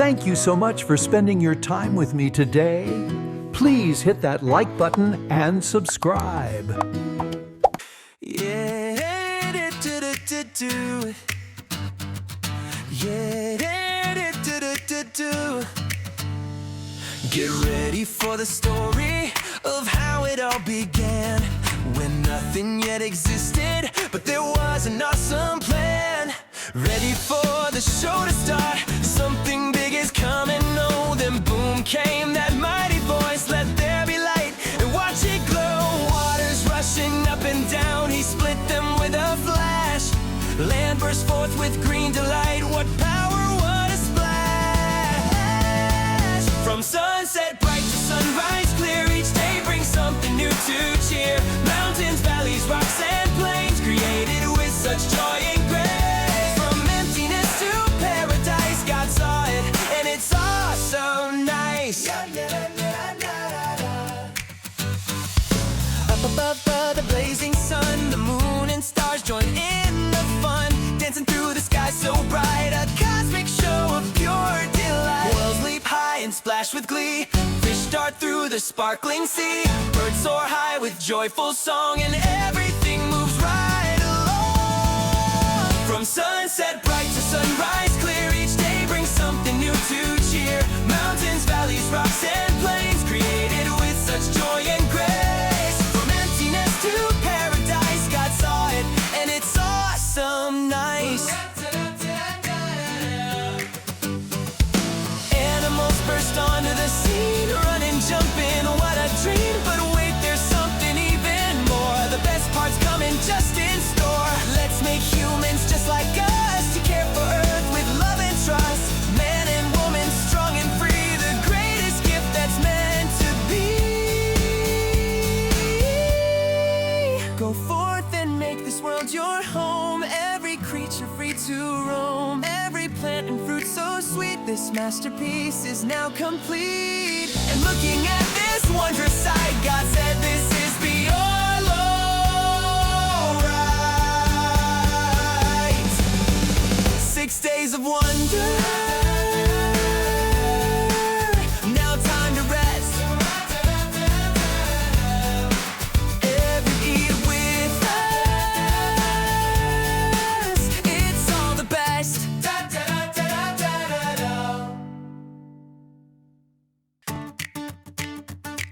Thank you so much for spending your time with me today. Please hit that like button and subscribe. Yeah, Get ready for the story of how it all began, when nothing yet existed, but there was an awesome plan. Ready for the show to start, something big is coming, oh, then boom came that mighty voice, let there be light, and watch it glow. Waters rushing up and down, he split them with a flash. Land burst forth with green delight, what power, what a splash. From sunset bright to sunrise clear, each day brings something new to cheer. Mountains, valleys, rocks and plains, created with such joy and grace. From emptiness to paradise, God saw it, and it's all so nice. Up above the blazing sun, the moon and stars join in the fun, dancing through the sky so bright, a cosmic show of pure delight. Worlds leap high and splash with glee, fish dart through the sparkling sea, birds soar high with joyful song, and everything moves right along. From sunset bright to sunrise clear, each day brings something new to cheer. Mountains, valleys, rocks and plains, created with such joy and grace. From emptiness to paradise, God saw it, and it's awesome nice. Animals burst onto the scene, running, jumping, what a dream. But wait, there's something even more, the best part's coming just in store. Let's make humans just like us, to care for earth with love and trust. Man and woman, strong and free, the greatest gift that's meant to be. Go forth and make this world your home, every creature free to roam, every plant and fruit so sweet. This masterpiece is now complete. And looking at this wondrous sight, God said this is beyond right. 6 days of wonder, now time to rest. Eat with us, it's all the best.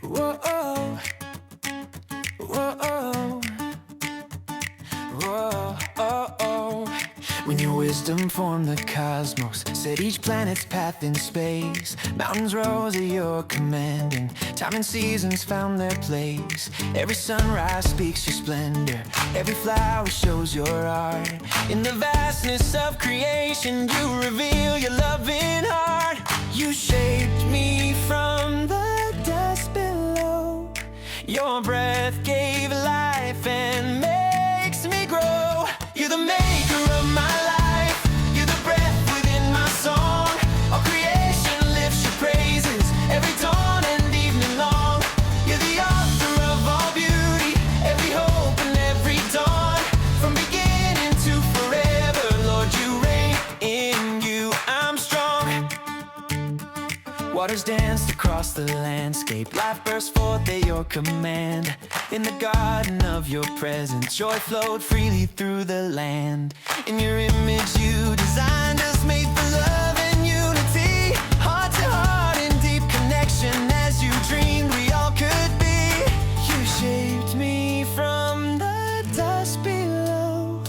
Whoa, whoa, whoa, whoa. When your wisdom formed the cosmos, set each planet's path in space, mountains rose at your command, and time and seasons found their place. Every sunrise speaks your splendor, every flower shows your art. In the vastness of creation, you reveal your loving heart. You shaped me from the dust below, your breath gave life and makes me grow. You're the maker of my life, you're the breath within my song. All creation lifts your praises, every dawn and evening long. You're the author of all beauty, every hope and every dawn. From beginning to forever, Lord, you reign, in you I'm strong. Waters danced across the landscape, life burst forth at your command. In the garden of your presence, joy flowed freely through the land. In your image you designed us, made for love and unity, heart to heart in deep connection, as you dreamed we all could be. You shaped me from the dust below,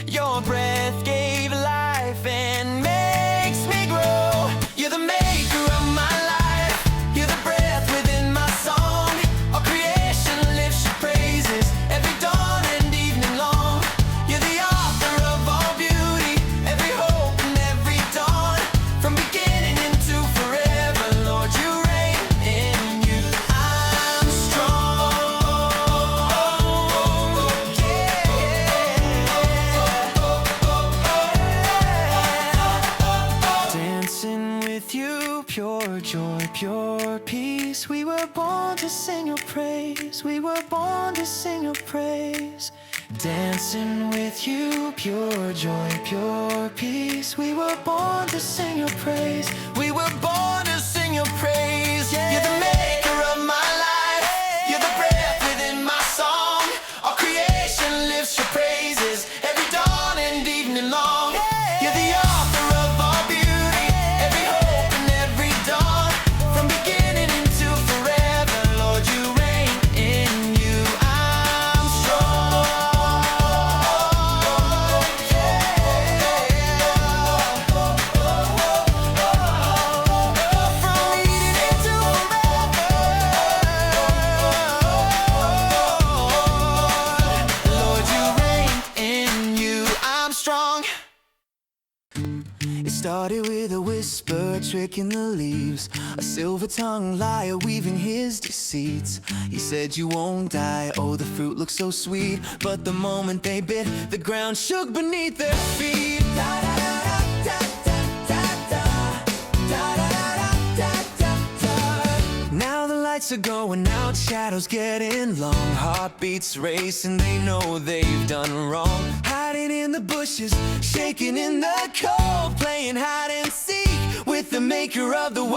your breath gave life and makes me grow. You're the maker of my life, you're the breath within my song. All creation lifts your praises, every dawn and evening long. You're the author of all beauty, every hope and every dawn. From beginning into forever, Lord, you reign, in you I'm strong. Dancing with you, pure joy, pure peace. We were born to sing your praise, we were born to sing your praise. dancing with you, pure joy, pure peace. We were born to sing your praise. We were born to sing your praise. Yeah. You're the maker of my life. You're the breath within my song. All creation lifts your praises every dawn and evening long. You're the author of all beauty, every hope and every dawn. From beginning into forever, Lord, you reign. In you I'm strong. From Eden into forever, Lord, you reign. In you I'm strong. It started with a whisper, tricking the leaves, a silver-tongued liar weaving his deceits. He said you won't die, oh the fruit looks so sweet. But the moment they bit, the ground shook beneath their feet. Now the lights are going out, shadows getting long, heartbeats racing, they know they've done wrong. Hiding in the bushes, shaking in the cold, playing hide and seek with the maker of the world.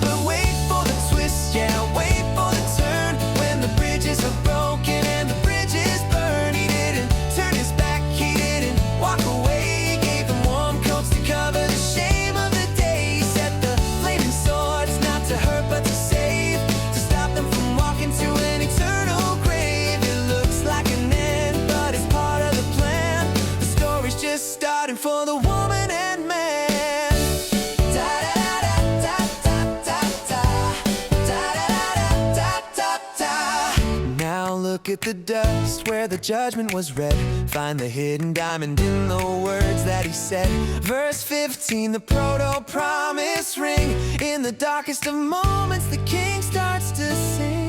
But wait for the twist, yeah, wait for the turn. When the bridges are broken and the bridges burn, he didn't turn his back, he didn't walk away. He gave them warm coats to cover the shame of the day. He set the flaming swords not to hurt but to save, to stop them from walking to an eternal grave. It looks like an end, but it's part of the plan. The story's just starting for the woman and man. Now look at the dust where the judgment was read. Find the hidden diamond in the words that he said. Verse 15, the proto-promise ring. In the darkest of moments, the king starts to sing.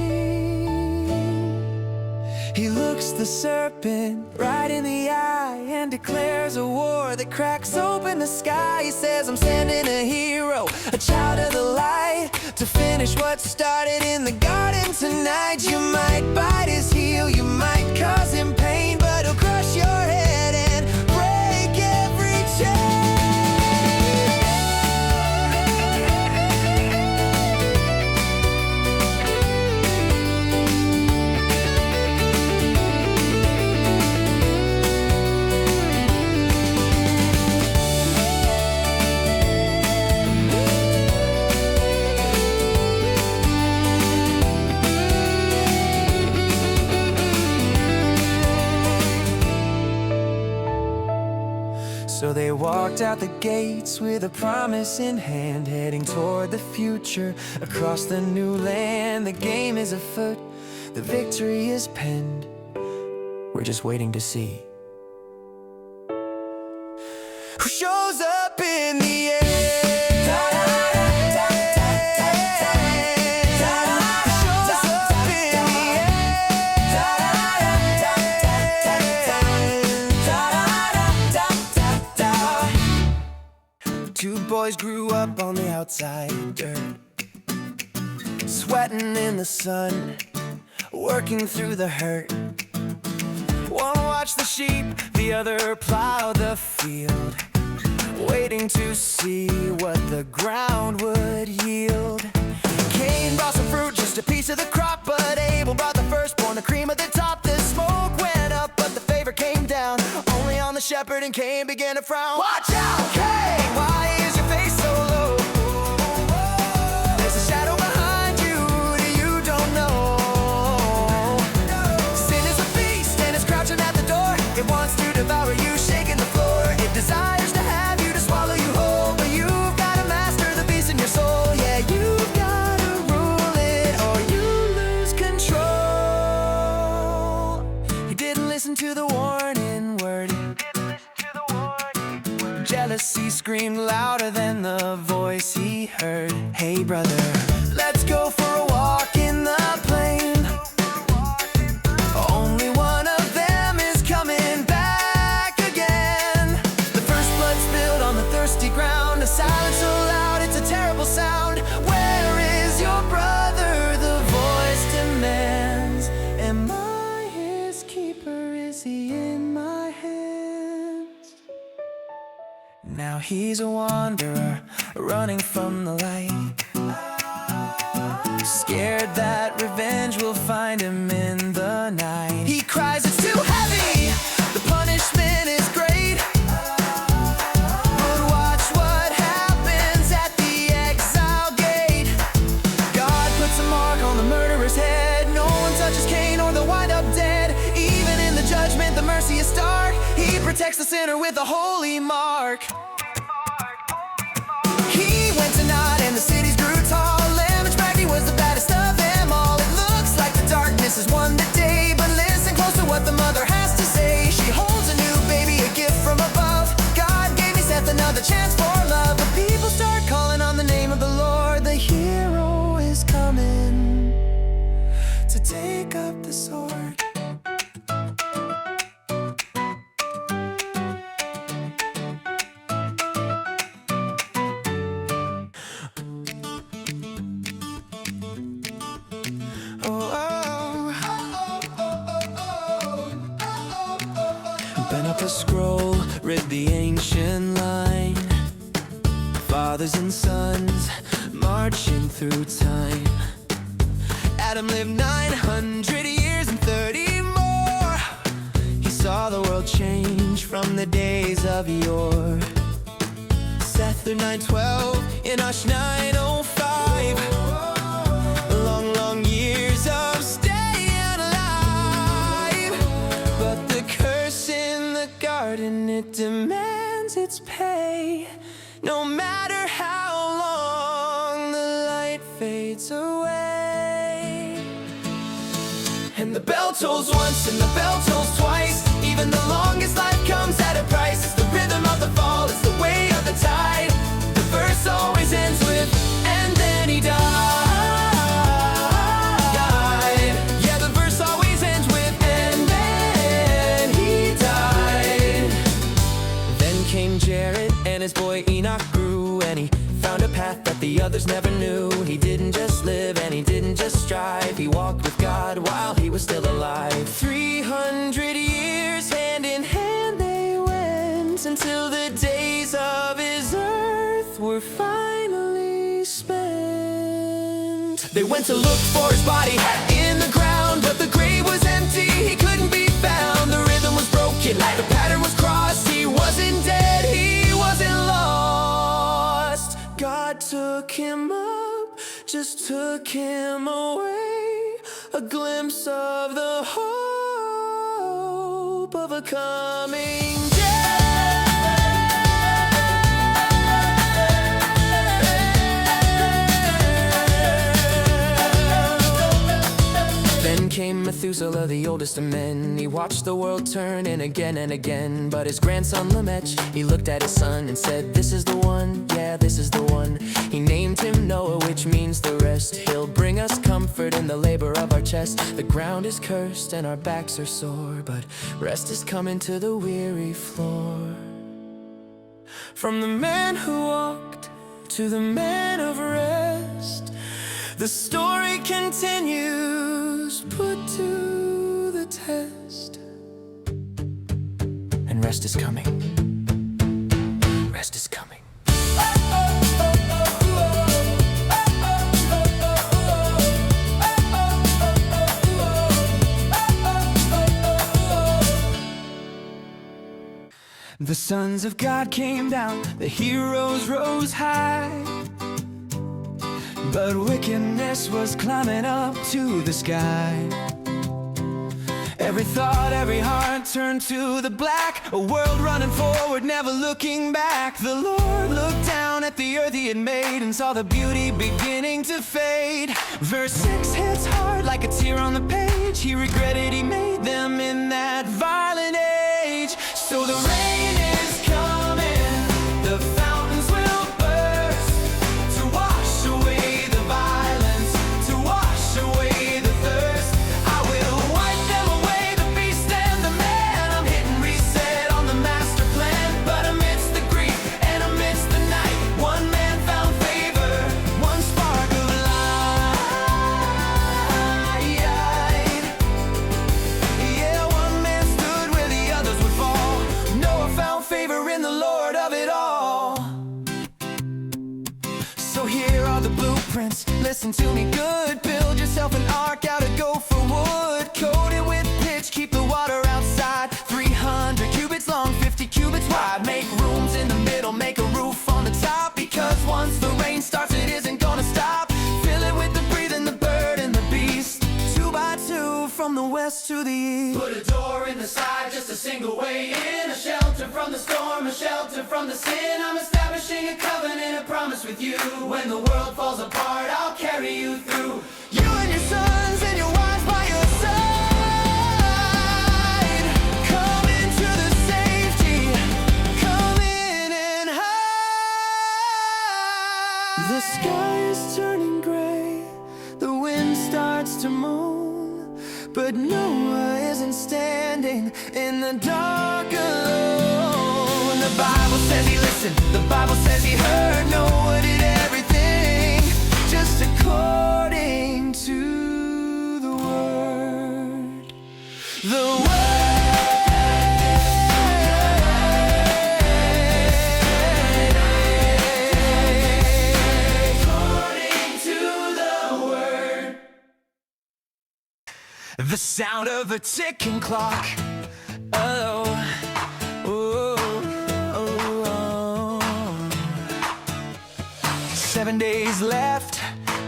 He looks the serpent right in the eye and declares a war that cracks open the sky. He says, I'm sending a hero, a child of the light, to finish what started in the garden tonight. You might bite his heel, you might cause him pain, but he'll crush your head and break every chain. So they walked out the gates with a promise in hand, heading toward the future, across the new land. The game is afoot, the victory is penned. We're just waiting to see who shows up in the end. Two boys grew up on the outside dirt, sweating in the sun, working through the hurt. One watched the sheep, the other plowed the field, waiting to see what the ground would yield. Cain brought some fruit, just a piece of the crop, but Abel brought the firstborn, the cream of the top. The smoke went up, but the favor came down, only on the shepherd, and Cain began to frown. Watch out, Cain! Why is your face so low? There's a shadow behind you that you don't know. Sin is a beast and it's crouching at the door. It wants to devour you, shaking the floor. It desires to have you, to swallow you whole, but you've got to master the beast in your soul. Yeah, you've got to rule it or you lose control. He didn't listen to the warning word. Jealousy screamed louder than the voice he heard. Hey brother, let's go for a walk in the plain. Only one of them is coming back again. The first blood spilled on the thirsty ground, a silence so loud it's a terrible sound. Where is your brother? The voice demands. Am I his keeper? he's a wanderer, running from the light, scared that revenge will find him in the night. He cries, it's too heavy, the punishment is great, but watch what happens at the exile gate. God puts a mark on the murderer's head. No one touches Cain or they'll wind up dead. Even in the judgment, the mercy is stark. He protects the sinner with a holy mark. He went to naught and the cities grew tall. Lamech was the baddest of them all. It looks like the darkness has won the day, but listen close to what the mother has to say. She holds a new baby, a gift from above. God gave me Seth another chance for love. But people start calling on the name of the Lord. The hero is coming to take up the sword. Open up a scroll, read the ancient line. Fathers and sons marching through time. Adam lived 900 years and 30 more. He saw the world change from the days of yore. Seth lived 912, Enosh 905. Long, long years of staying alive. But the curse in the garden, it demands its pay. No matter how long the light fades away. And the bell tolls once and the bell tolls twice. Even the longest life comes at a price. It's the rhythm of the fall, it's the way of the tide. The verse always ends with, and then he died. Yeah, the verse always ends with, and then he died. Then came Jared and his boy Enoch grew, and he found a path that the others never knew. He didn't just live and he didn't just strive. He walked with God while he was still alive. 300 years hand in hand they went, until the days of his earth were finally spent. They went to look for his body in the ground, but the grave was empty, he couldn't be found. The rhythm was broken, the pattern was crossed. He wasn't dead, he wasn't lost. God took him up, just took him away. A glimpse of the hope of a coming day. Then came Methuselah, the oldest of men. He watched the world turn and again. But his grandson Lamech, he looked at his son and said, this is the one, yeah, this is the one. He named him Noah, which means the rest. He'll bring us comfort in the labor of our chest. The ground is cursed and our backs are sore, but rest is coming to the weary floor. From the man who walked to the man of rest, the story continues, put to the test. And rest is coming. Rest is coming. The sons of God came down, the heroes rose high, but wickedness was climbing up to the sky. Every thought, every heart turned to the black. A world running forward, never looking back. The Lord looked down at the earth he had made and saw the beauty beginning to fade. Verse 6 hits hard like a tear on the page. He regretted he made them in that violent age. So the rain is coming, the fountains will burst, to wash away the violence, to wash away the thirst. I will wipe them away, the beast and the man. I'm hitting reset on the master plan. But amidst the grief and amidst the night, one man found favor, one spark of light. Yeah, one man stood where the others would fall. Noah So here are the blueprints, listen to me good. Build yourself an ark out of gopher wood. Coat it with pitch, keep the water outside. 300 cubits long, 50 cubits wide. Make rooms in the middle, make a roof on the top. Because once the rain starts, it isn't gonna stop. Fill it with the breathing, the bird and the beast. 2 by 2 from the west to the east. Put a door in the side, just a single way in. A shelter from the storm, a shelter from the sin. I'm establishing a covenant, a promise with you. When the world falls apart, I'll carry you through. You and your sons and your wives by your side. Come into the safety, come in and hide. The sky is turning gray, the wind starts to moan, but Noah isn't standing in the dark alone. The Bible says he listened, the Bible says he heard. Noah did everything just according to the word. The word. According to the word. The sound of a ticking clock. Oh, oh, oh, oh. 7 days left,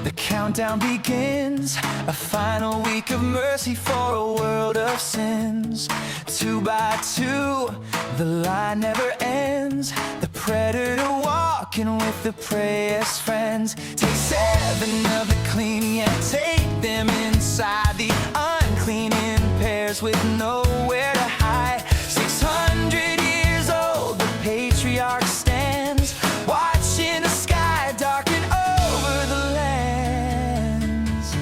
the countdown begins. A final week of mercy for a world of sins. 2 by 2, the line never ends. The predator walking with the prey's friends. Take 7 of the clean, yeah, take them inside. The unclean in pairs with nowhere to hide. 600 years old, the patriarch stands, watching the sky darken over the lands.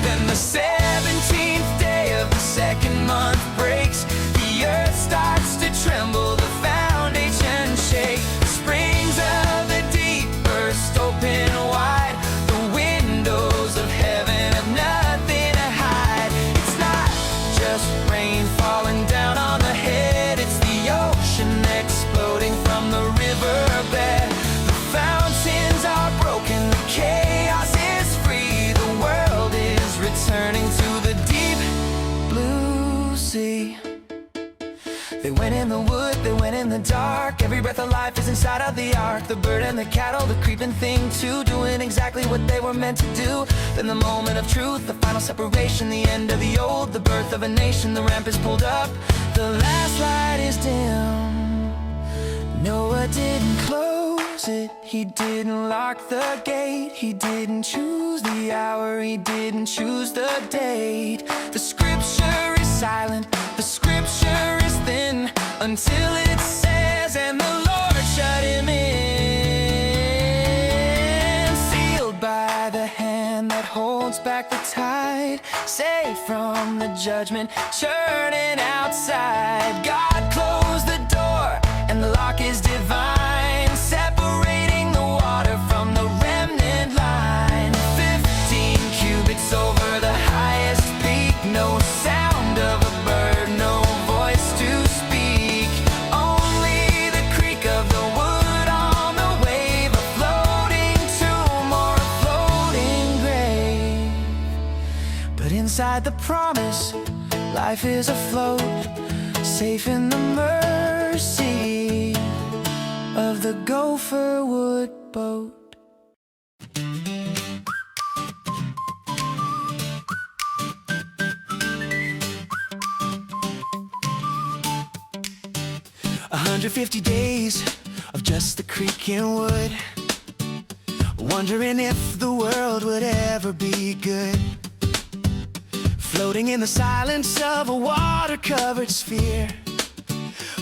Then the 17th day of the second month breaks. The earth starts to tremble, the foundation shake. The springs of the deep burst open wide. The windows of heaven have nothing to hide. It's not just rain falling down on the head, it's the ocean exploding from the riverbed. The fountains are broken, the chaos is free. The world is returning to the deep blue sea. They went in the wood, they went in the dark. Every breath of life is inside of the ark. The bird and the cattle, the creeping thing too, doing exactly what they were meant to do. Then the moment of truth, the final separation, the end of the old, the birth of a nation. The ramp is pulled up, the last light is dim. Noah didn't close it, he didn't lock the gate. He didn't choose the hour, he didn't choose the date. The scripture is silent, the scripture is thin, until it says, and the Lord shut him in. Sealed by the hand that holds back the tide, safe from the judgment churning outside. God closed the door, and the lock is divine, separating the water from the remnant line. 15 cubits over the highest peak, no sound of a bird, no voice to speak. Only the creak of the wood on the wave, a floating tomb or a floating grave. But inside the promise, life is afloat, safe in the mercy of the gopher wood boat. A 150 days of just the creaking wood, wondering if the world would ever be good. Floating in the silence of a water-covered sphere.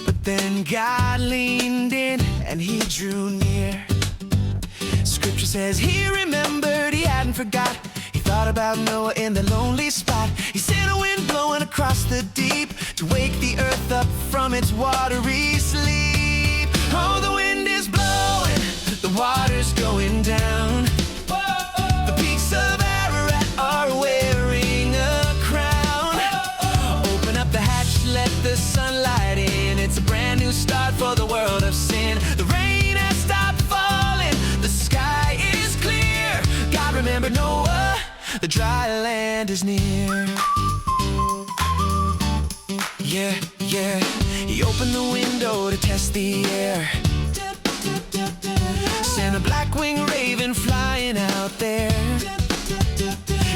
But then God leaned in and he drew near. Scripture says he remembered, he hadn't forgot. He thought about Noah in the lonely spot. He sent a wind blowing across the deep to wake the earth up from its watery sleep. Oh, the wind is blowing, the water's going down. The peaks of Ararat are wearing a crown. Open up the hatch, let the sunlight in. It's a brand new start for the world of sin. The rain has stopped falling, the sky is the dry land is near. Yeah, yeah, he opened the window to test the air. Sent a black-winged raven flying out there.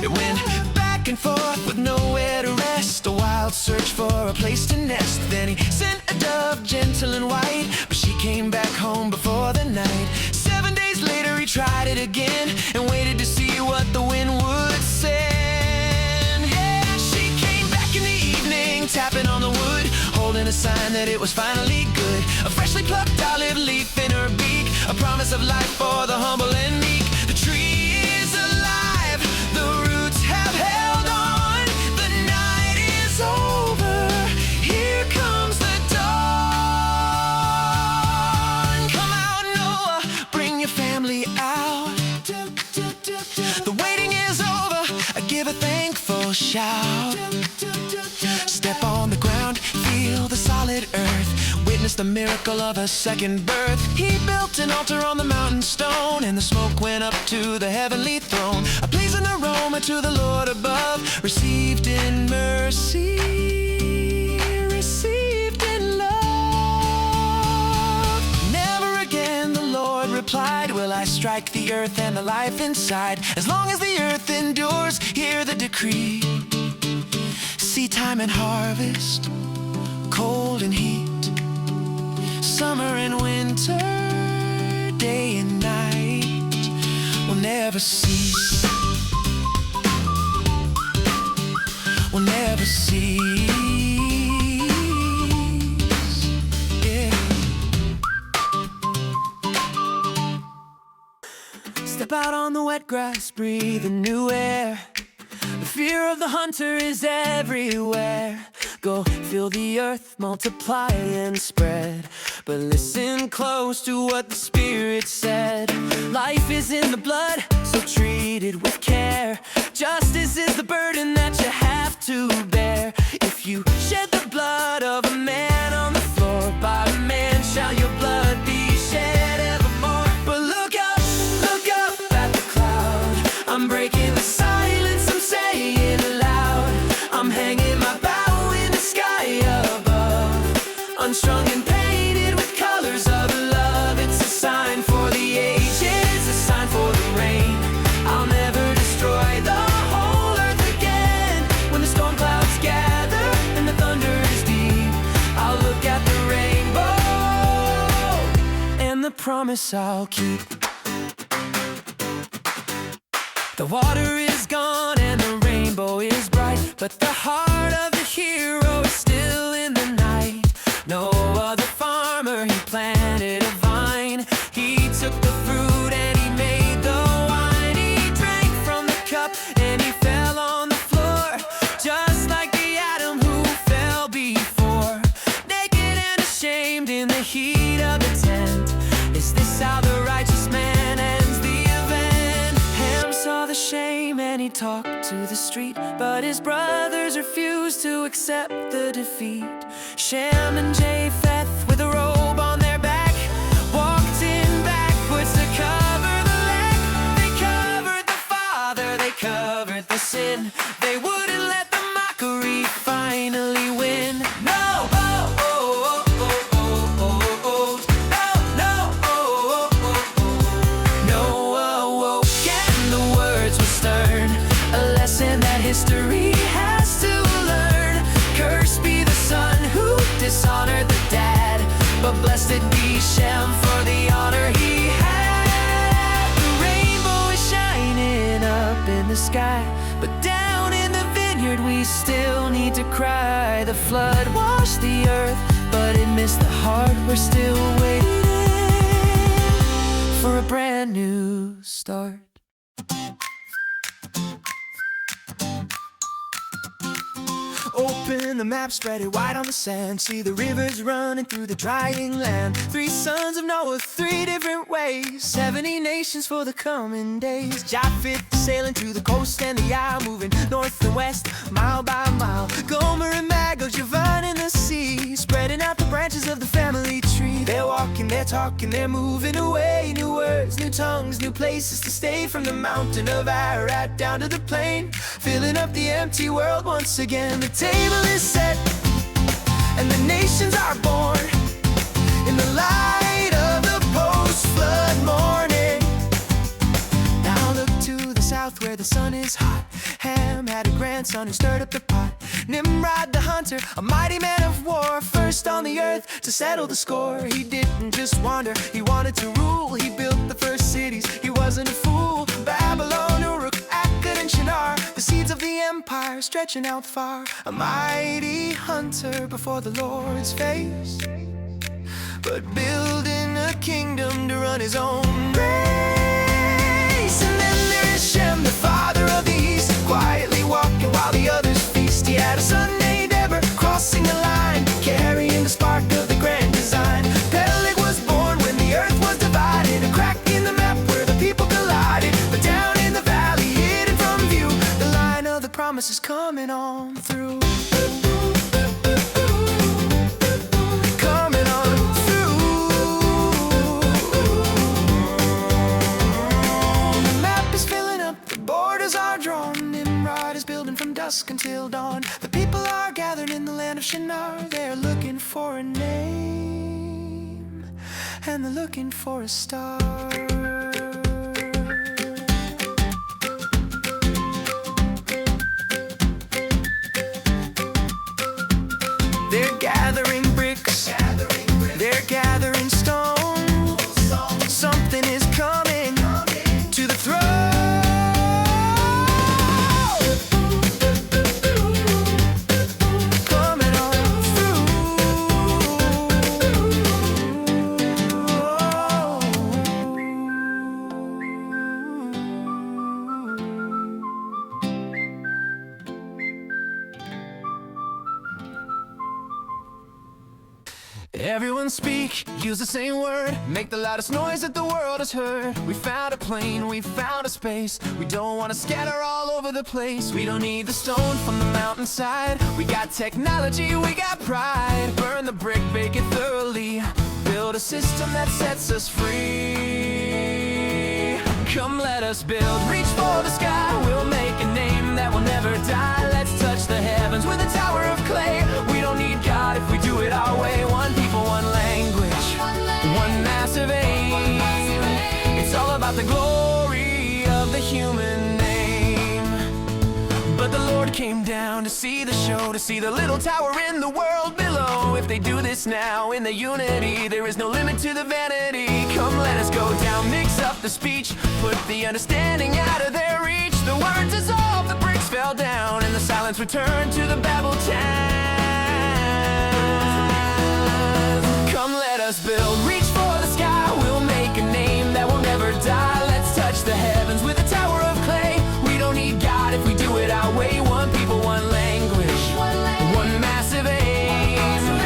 It went back and forth with nowhere to rest, a wild search for a place to nest. Then he sent a dove, gentle and white, but she came back home before the night. 7 days later he tried it again and waited to see what the wind would send. Yeah, she came back in the evening, tapping on the wood, holding a sign that it was finally good. A freshly plucked olive leaf in her beak, a promise of life for the humble and meek. The tree is alive, the roots have held on. The night is over, here comes the dawn. Come out, Noah, bring your family out. The waiting is over, give a thankful shout. Step on the ground, feel the solid earth, witness the miracle of a second birth. He built an altar on the mountain stone, and the smoke went up to the heavenly throne. A pleasing aroma to the Lord above, received in mercy, received in love. Never again, the Lord replied, will I strike the earth and the life inside. As long as the earth endures, hear the decree. Seed time and harvest, cold and heat, summer and winter, day and night will never cease, will never cease. Yeah. Step out on the wet grass, breathe the new air. The fear of the hunter is everywhere. Go feel the earth multiply and spread, but listen close to what the Spirit said. Life is in the blood, so treat it with care. Justice is the burden that you have to bear. If you shed the blood of a man on the floor, by a man shall your blood be shed evermore. But look up at the cloud. I'm breaking the silence, I'm saying it loud. I'm hanging my bow in the sky above, unstrung and painted with colors of love. It's a sign for the ages, a sign for the rain. I'll never destroy the whole earth again. When the storm clouds gather and the thunder is deep, I'll look at the rainbow and the promise I'll keep. The water is gone and the rainbow is bright, but the heart of the hero is still in the night. No other farmer, he planted a vine. He took the fruit and he made the wine. He drank from the cup and he fell on the floor, just like the Adam who fell before. Naked and ashamed in the heat of the tent, is this how the righteous man ends the event? Ham saw the shame and he talked to the street, but his brothers refused to accept the defeat. Shem and Japheth, with a robe on their back, walked in backwards to cover the lack. They covered the father, they covered the sin. They wouldn't let the mockery finally win. No, oh, oh, oh, oh, oh, oh, oh. No, no, oh, oh, oh, oh. Noah woke and the words were stern, a lesson that history has to learn. Cursed be the son who dishonored the dad, but blessed be Shem for the honor he had. The rainbow is shining up in the sky, but down in the vineyard we still need to cry. The flood washed the earth, but it missed the heart. We're still waiting for a brand new start. Open the map, spread it wide on the sand. See the rivers running through the drying land. 3 sons of Noah, 3 different ways. 70 nations for the coming days. Japheth, sailing to the coast and the isle, moving north and west, mile by mile. Gomer and Magog, Javon in the sea, spreading out the branches of the family tree. They're walking, they're talking, they're moving away. New words, new tongues, new places to stay, from the mountain of Ararat down to the plain, filling up the empty world once again. The table is set and the nations are born in the light of the post-flood morning. Now look to the south where the sun is hot. Ham had a grandson who stirred up the pot. Nimrod the hunter, a mighty man of war, first on the earth to settle the score. He didn't just wander, he wanted to rule. He built the first cities, he wasn't a fool. Babylon, Uruk, Akkad, and Shinar, the seeds of the empire stretching out far. A mighty hunter before the Lord's face, but building a kingdom to run his own race. And then there is Shem, the father of the east, quietly walking while the others feast. He had a son named Eber, crossing the line, carrying the spark of the grand design. Peleg was born when the earth was divided, a crack in the map where the people collided. But down in the valley, hidden from view, the line of the promise is coming on through. Dusk until dawn, the people are gathered in the land of Shinar. They're looking for a name, and they're looking for a star. They're gathering bricks, they're gathering stone. Something is coming to the throne. Everyone speak, use the same word, make the loudest noise that the world has heard. We found a plane, we found a space, we don't want to scatter all over the place. We don't need the stone from the mountainside, we got technology, we got pride. Burn the brick, bake it thoroughly, build a system that sets us free. Come let us build, reach for the sky, we'll make a name that will never die. Let's touch the heavens with a tower of clay. We don't need God if we do it our way. One people, one language, one massive aim. It's all about the glory of the human name. But the Lord came down to see the show, to see the little tower in the world below. If they do this now in the unity, there is no limit to the vanity. Come let us go down, mix up the speech, put the understanding out of their reach. The words dissolved, the bricks fell down, and the silence returned to the Babel town. Come let us build, reach for the sky, we'll make a name that will never die. Let's touch the heavens with a tower of clay. We don't need God if we do it our way. One people, one language, one massive aim.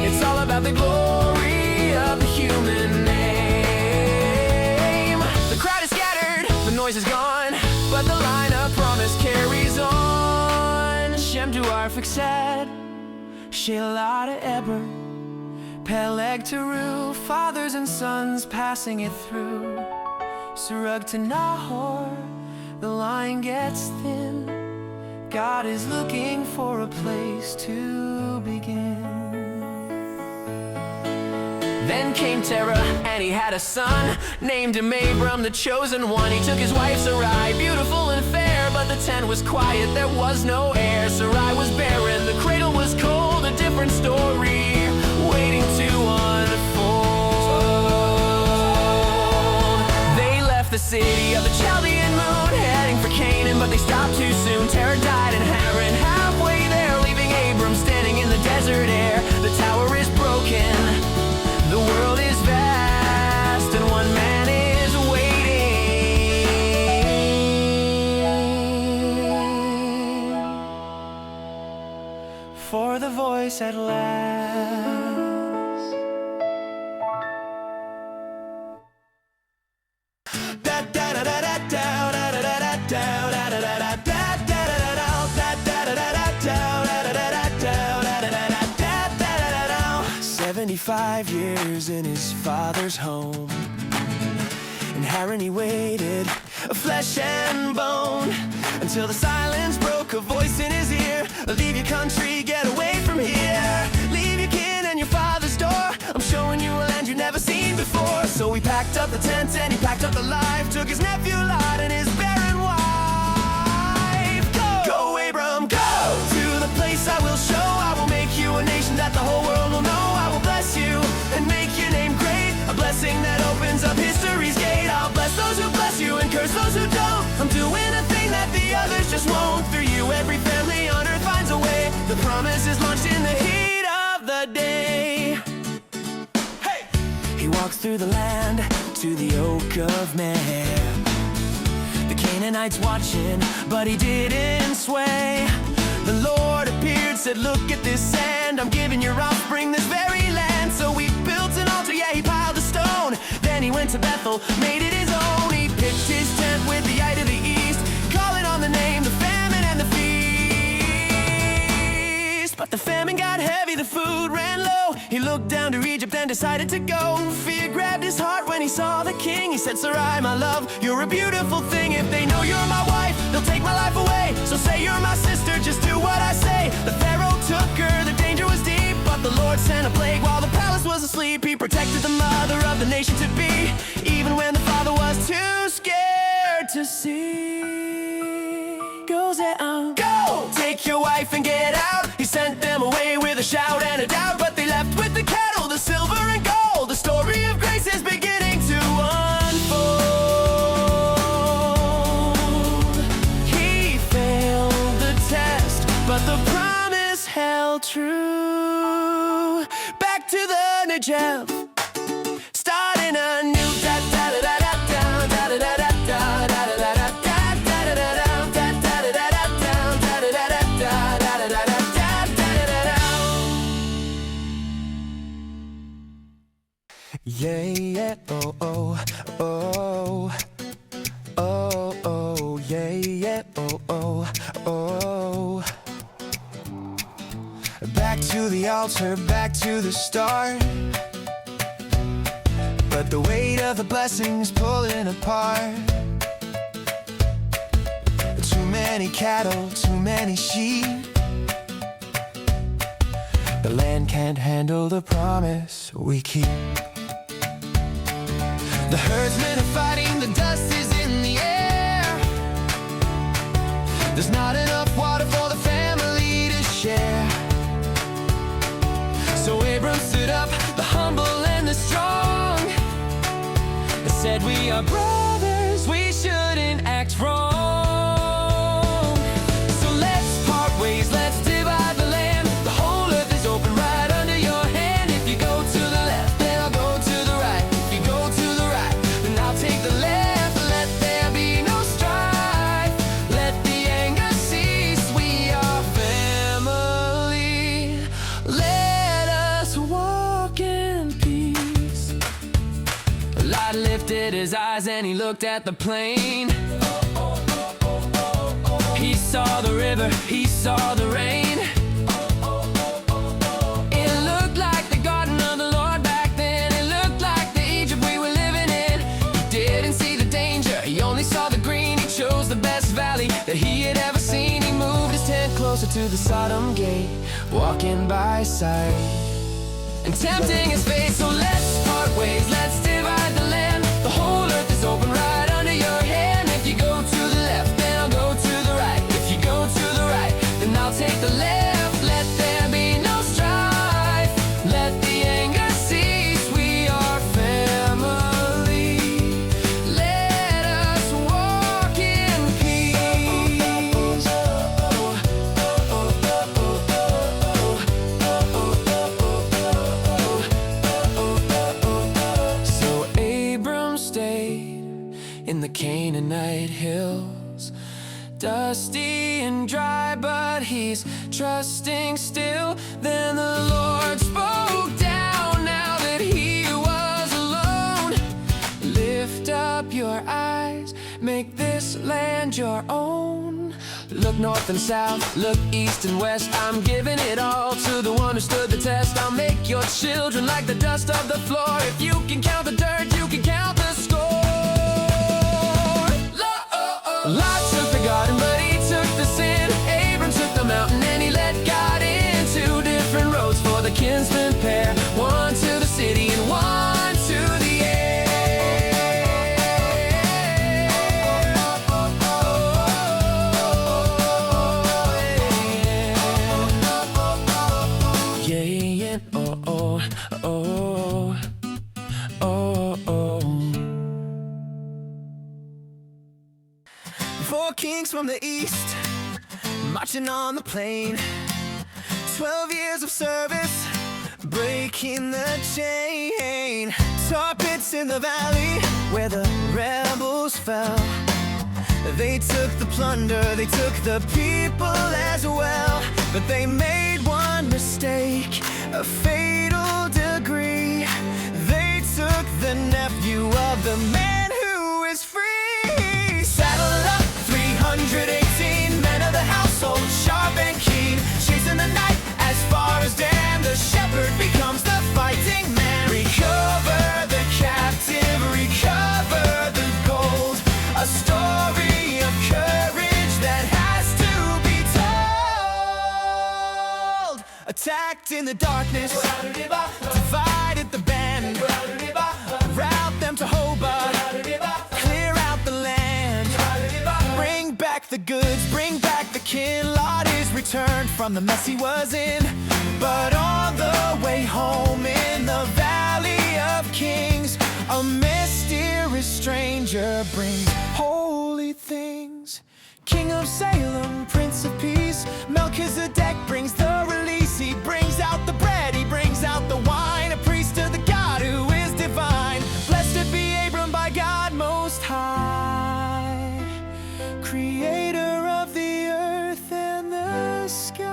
It's all about the glory of the human name. The crowd is scattered, the noise is gone, but the line of promise carries on. Shem to Arphaxad, Shelah to Eber, Peleg to Reu, fathers and sons passing it through. Serug to Nahor, the line gets thin. God is looking for a place to begin. Then came Terah, and he had a son, named him Abram, the chosen one. He took his wife Sarai, beautiful and fair, but the tent was quiet, there was no air. Sarai was barren, the cradle was cold, a different story waiting to unfold. They left the city of the Chaldean moon, heading for Canaan, but they stopped too soon. Terah died in Haran, halfway there, leaving Abram standing in the desert air. The tower is broken, the world is vast, and one man is waiting for the voice at last. Da da da da da da da da da da. 75 years in his father's home. And Haran he waited, flesh and bone, until the silence broke, a voice in his ear. Leave your country, get away from here. Leave your kin and your father's door. I'm showing you a land you've never seen before. So he packed up the tent and he packed up the life, took his nephew Lot and his barren wife. Go, Abram, go to the place I will show. I will make you a nation that the whole world will know. I will bless you and make your name great, a blessing that opens up history's gate. I'll bless those who bless you and curse those who don't. I'm doing a thing that the others just won't. Through you every family on earth finds a way. The promise is launched in the heat of the day. Hey! He walks through the land to the oak of man. The Canaanites watching, but he didn't sway. The Lord appeared, said, look at this sand. I'm giving your offspring this very land. So he built an altar, yeah, he piled a stone. Then he went to Bethel, made it his own. He pitched his tent with the eye to the east, calling on the name, the famine and the feast. But the famine got heavy, the food ran low. He looked down to Egypt and decided to go. Fear grabbed his heart when he saw the king. He said, Sarai, my love, you're a beautiful thing. If they know you're my wife, they'll take my life away. So say you're my sister, just do what I say. The Pharaoh took her, the danger was deep, but the Lord sent a plague while the palace was asleep. He protected the mother of the nation to be, even when the father was too scared to see. Goes down, go! Take your wife and get out. He sent them away with a shout and a doubt, but they left with the cattle, the silver and gold. The story of grace is beginning to unfold. He failed the test, but the promise held true. Back to the Negev, starting a new da da da da da da da da da da da da da. Yeah, yeah, oh, oh, oh, oh, oh, yeah, yeah, oh, oh, oh. Back to the altar, back to the start. But the weight of the blessings pulling apart. Too many cattle, too many sheep. The land can't handle the promise we keep. The herdsmen are fighting, the dust is in the air. There's not enough water for the family to share. So Abram stood up, the humble and the strong, and said, we are brothers, we shouldn't act wrong. So let's part ways, let's divide the land. The whole earth is open right under your hand. If you go to the left, then I'll go to the right. If you go to the right, then I'll take the left. Let there be no strife, let the anger cease. We are family, let us walk in peace. Lot lifted his eyes and he looked at the plain. He saw the river, he saw the rain. It looked like the garden of the Lord back then. It looked like the Egypt we were living in. He didn't see the danger, he only saw the green. He chose the best valley that he had ever seen. He moved his tent closer to the Sodom gate, walking by sight and tempting his fate. So let's part ways, let's divide the land. The whole earth is open right under your hand. If you go to the left, then I'll go to the right. If you go to the right, then I'll take the left. Let there be no strife, let the anger cease. We are family, let us walk in peace. So Abram stayed in the Canaanite hills, dusty and dry, but he's trusting still. Then the Lord spoke down now that he was alone. Lift up your eyes, make this this land your own. Look north and south, look east and west. I'm giving it all to the one who stood the test. I'll make your children like the dust of the floor. If you can count the dirt, you can count the score. Lot took the garden, but he took the sin. Abram took the mountain and he led God in. Two different roads for the kinsman pair. One to the city and one to the air. Yeah, oh, oh, oh, oh, oh. 4 kings from the east, marching on the plain. 12 years of service, breaking the chain. Tar pits in the valley where the rebels fell. They took the plunder, they took the people as well. But they made one mistake, a fatal degree. They took the nephew of the man who is free. Saddle up 318 men of the household, sharp and keen, chasing the night as far as Dan. The shepherd becomes the fighting man. Recover the captive, recover the gold. A story of courage that has to be told. Attacked in the darkness, divided the band, route them to Hobah, clear out the land. Bring back the goods, bring back the kin. Lot is returned from the mess he was in. But on the way home in the Valley of Kings, a mysterious stranger brings holy things. King of Salem, Prince of Peace, Melchizedek brings the release. He brings out the bread, he brings out the wine. A priest to the God who is divine. Blessed be Abram by God Most High, creator of the earth and the sky.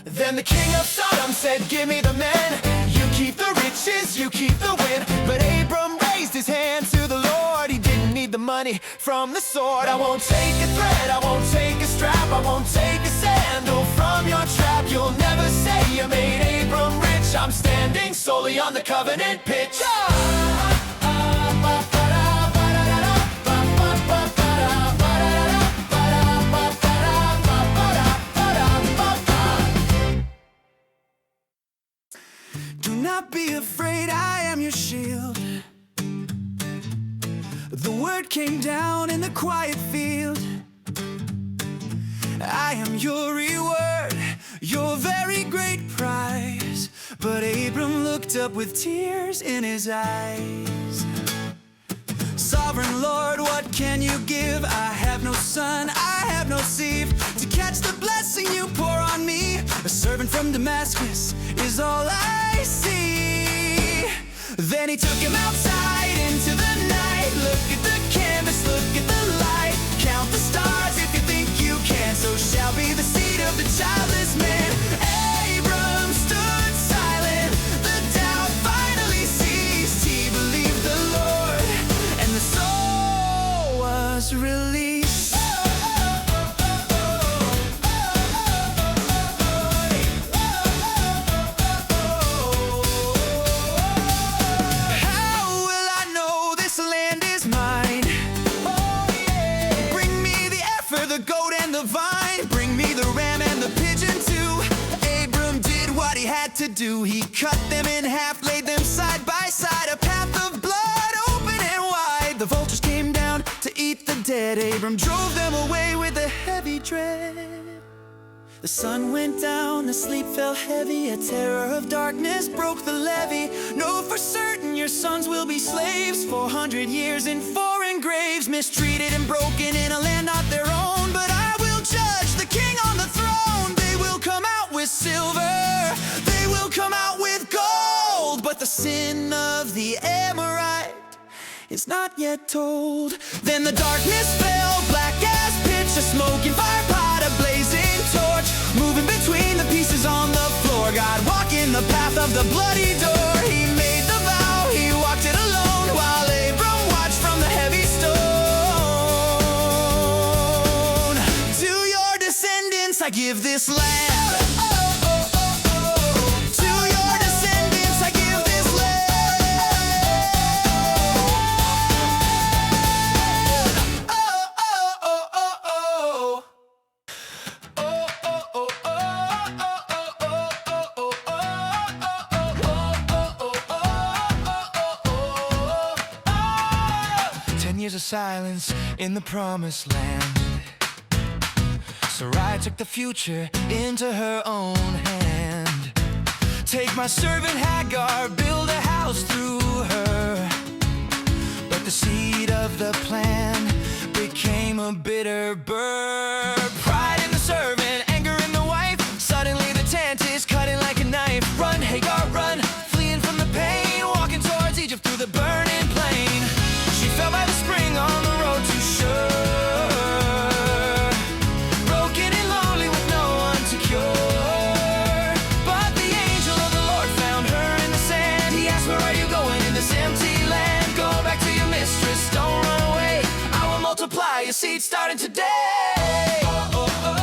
Then the king of Sodom said, give me the men. You keep the riches, you keep the wind. But Abram raised his hand to the Lord. He didn't need the money from the sword. I won't take a thread, I won't take a strap, I won't take a sandal from your trap. You'll never say you made Abram rich. I'm standing solely on the covenant pitch. Do not be afraid, I am your shield. The word came down in the quiet field. I am your reward, your very great prize. But Abram looked up with tears in his eyes. Sovereign Lord, what can you give? I have no son, I have no sieve to catch the blessing you pour on me. A servant from Damascus is all I see. Then he took him outside into the night. Look at the canvas, look at the light. Count the stars if you think you can. So shall be the seed of the childless man. Abram stood silent. The doubt finally ceased. He believed the Lord, and the soul was released. To do, he cut them in half, laid them side by side. A path of blood open and wide. The vultures came down to eat the dead. Abram drove them away with a heavy dread. The sun went down, the sleep fell heavy. A terror of darkness broke the levee. Know for certain your sons will be slaves. 400 years in foreign graves, mistreated and broken in a land not their own. But I will judge the king on the throne. They will come out with silver, will come out with gold, but the sin of the Amorite is not yet told. Then the darkness fell, black as pitch, a smoking fire pot, a blazing torch, moving between the pieces on the floor. God walking the path of the bloody door. He made the vow, he walked it alone, while Abram watched I give this land. To your descendants I give this land. Oh, oh, oh, oh, oh. Oh, oh, oh, oh, oh, oh. 10 years of silence in the promised land. Sarai took the future into her own hand. Take my servant Hagar, build a house through her. But the seed of the plan became a bitter bird. Pride in the servant, anger in the wife. Suddenly the tent is cutting like a knife. Run, Hagar, run, fleeing from the pain. Walking towards Egypt through the burning plain. She fell by the spring on the road to Shur. Your seed starting today. Oh, oh, oh,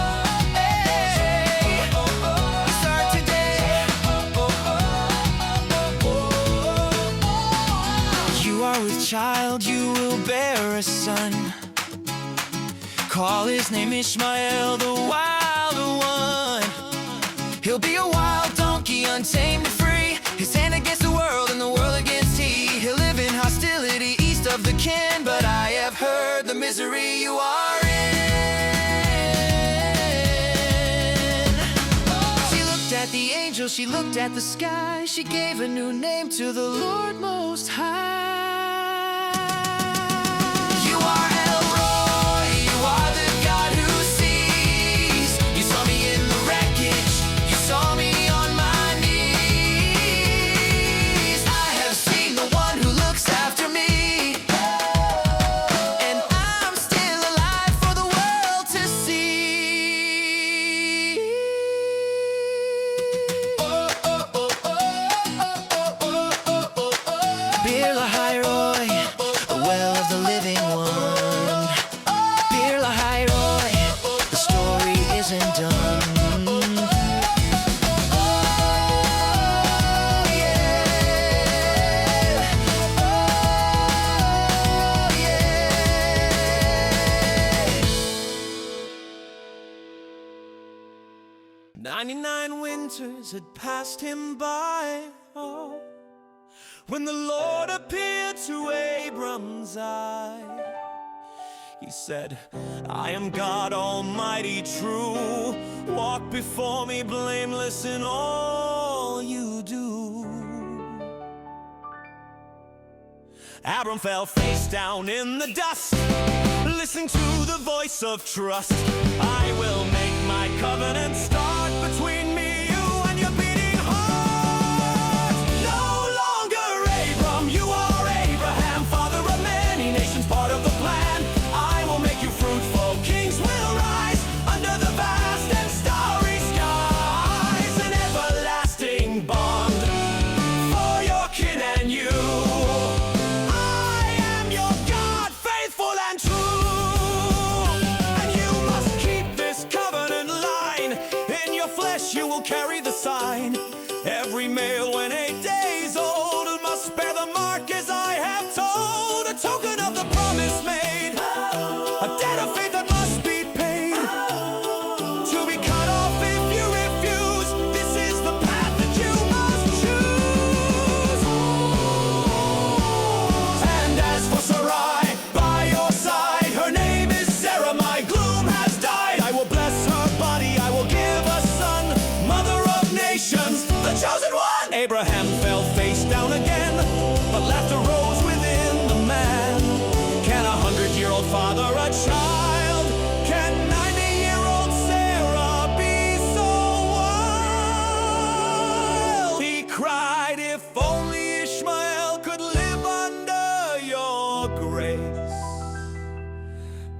hey. Oh, oh, oh, start today. Oh, oh, oh, oh, oh. You are with child, you will bear a son. Call his name Ishmael, the wild one. He'll be a wild donkey, untamed and free. His hand against the world and the world against he. He'll live in hostility east of the kin, but I have heard the misery you are in. She looked at the angel, she looked at the sky. She gave a new name to the Lord Most High. You are El Roy, you are the God who sees. You saw me in the wreckage, you saw me on my knees. I have seen the one who looks after me. Winters had passed him by, oh, when the Lord appeared to Abram's eye. He said, I am God Almighty true. Walk before me blameless in all you do. Abram fell face down in the dust, listening to the voice of trust. I will make my covenant start between me, you and your beating heart. No longer Abram, you are Abraham, father of many nations, part of the plan. I will make you fruitful, kings will rise under the vast and starry skies. An everlasting bond for your kin and you. You will carry the sign. Every male when 8 days old must bear the mark as I have told. A token of the promise made, a debt of faith that must be paid, to be cut off if you refuse. This is the path that you must choose. And as for Sarai, by your side, her name is Sarah, my gloom has died. I will bless her body, I will give a son, mother of nations, the chosen one. Abraham fell face down again, but laughter rose within the man. Can a 100-year-old father a child? Can 90-year-old Sarah be so wild? He cried, if only Ishmael could live under your grace.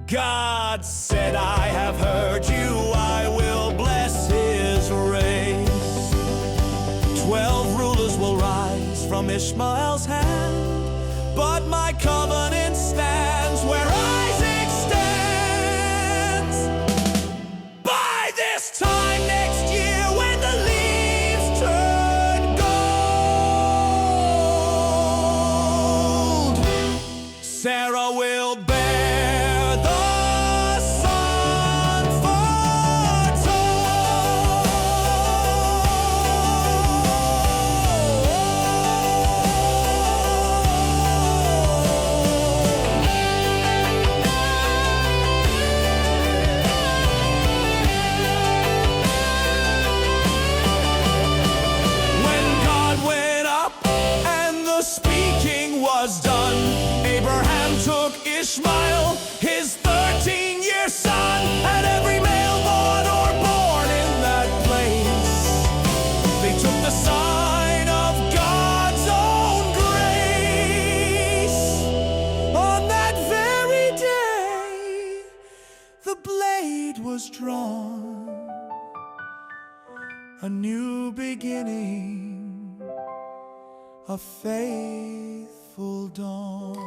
God said, I have heard you, I will bless his race. 12 rulers will rise from Ishmael's hand, but my covenant stands where Isaac stands. By this time Sarah will bear the son foretold. When God went up and the speaking was done, Abraham took Ishmael, his 13-year son, and every male born or born in that place. They took the sign of God's own grace. On that very day, the blade was drawn, a new beginning, a faithful dawn.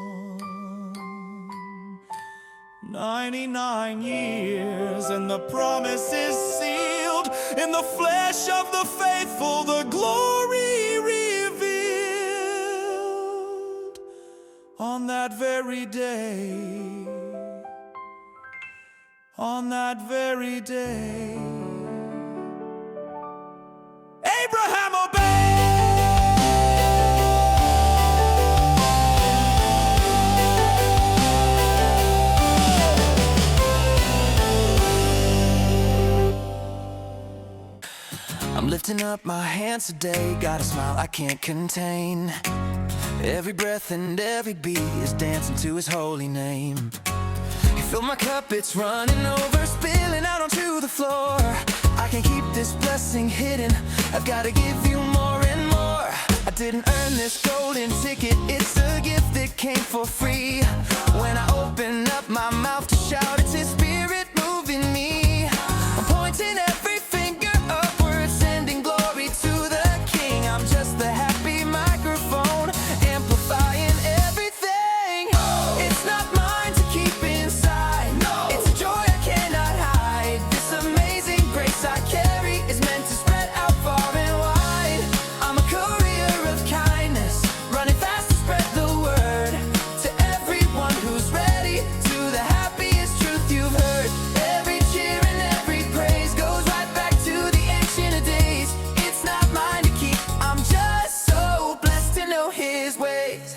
99 years and the promise is sealed. In the flesh of the faithful, the glory revealed. On that very day, on that very day, Abraham obeyed. I'm lifting up my hands today, got a smile I can't contain. Every breath and every beat is dancing to his holy name. You fill my cup, it's running over, spilling out onto the floor. I can't keep this blessing hidden, I've got to give you more and more. I didn't earn this golden ticket, it's a gift that came for free. When I open up my mouth to shout, it's his spirit moving me. I'm pointing every finger upwards, sending glory to the King. I'm just the happy microphone, amplifying everything. It's not mine to keep inside, it's a joy I cannot hide. This amazing grace I carry is meant to spread out far and wide. I'm a courier of kindness, running fast to spread the word to everyone who's ready, to the happiest truth you've heard. Every cheer and every praise goes right back to the ancient of days. It's not mine to keep, I'm just so blessed to know his ways.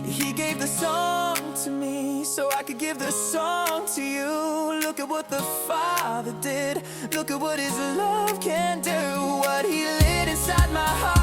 He gave the song to me so I could give the song to you. Look at what the Father did, look at what his love can do. What he lit inside my heart